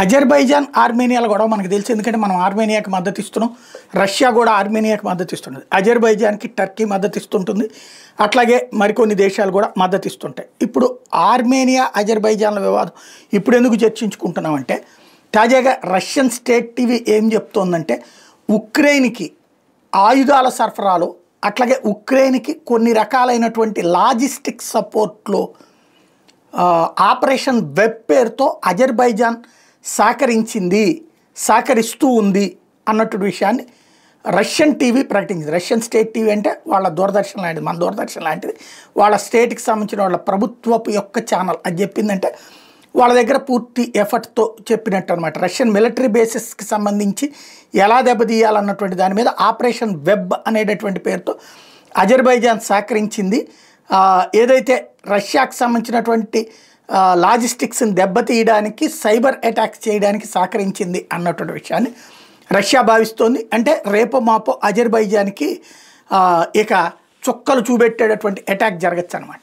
Azerbaijan ఆర్మేనియాల గొడవ మనకు తెలుసు, ఎందుకంటే మనం ఆర్మేనియాకి మద్దతు ఇస్తున్నాం, రష్యా కూడా ఆర్మేనియాకి మద్దతు ఇస్తున్నది, అజర్బైజాన్కి టర్కీ మద్దతు ఇస్తుంటుంది, అట్లాగే మరికొన్ని దేశాలు కూడా మద్దతు ఇస్తుంటాయి. ఇప్పుడు ఆర్మేనియా అజర్బైజాన్ల వివాదం ఇప్పుడు ఎందుకు చర్చించుకుంటున్నామంటే, తాజాగా రష్యన్ స్టేట్ టీవీ ఏం చెప్తోందంటే, ఉక్రెయిన్కి ఆయుధాల సరఫరాలో అట్లాగే ఉక్రెయిన్కి కొన్ని రకాలైనటువంటి లాజిస్టిక్ సపోర్ట్లో ఆపరేషన్ వెబ్ పేరుతో అజర్బైజాన్ సహకరిస్తూ ఉంది అన్నటువంటి విషయాన్ని రష్యన్ టీవీ ప్రకటించింది. రష్యన్ స్టేట్ టీవీ అంటే వాళ్ళ దూరదర్శన్ లాంటిది, మన దూరదర్శన్ లాంటిది, వాళ్ళ స్టేట్కి సంబంధించిన వాళ్ళ ప్రభుత్వపు యొక్క ఛానల్. అది చెప్పిందంటే వాళ్ళ దగ్గర పూర్తి ఎఫర్ట్తో చెప్పినట్టు అనమాట. రష్యన్ మిలిటరీ బేసెస్కి సంబంధించి ఎలా దెబ్బతీయాలన్నటువంటి దాని మీద ఆపరేషన్ వెబ్ అనేటటువంటి పేరుతో అజర్బైజాన్ సహకరించింది. ఏదైతే రష్యాకు సంబంధించినటువంటి లాజిస్టిక్స్ని దెబ్బతీయడానికి, సైబర్ అటాక్స్ చేయడానికి సహకరించింది అన్నటువంటి విషయాన్ని రష్యా భావిస్తోంది. అంటే రేపో మాపో అజర్బైజాన్కి ఇక చుక్కలు చూపెట్టేటటువంటి అటాక్ జరగచ్చు అనమాట.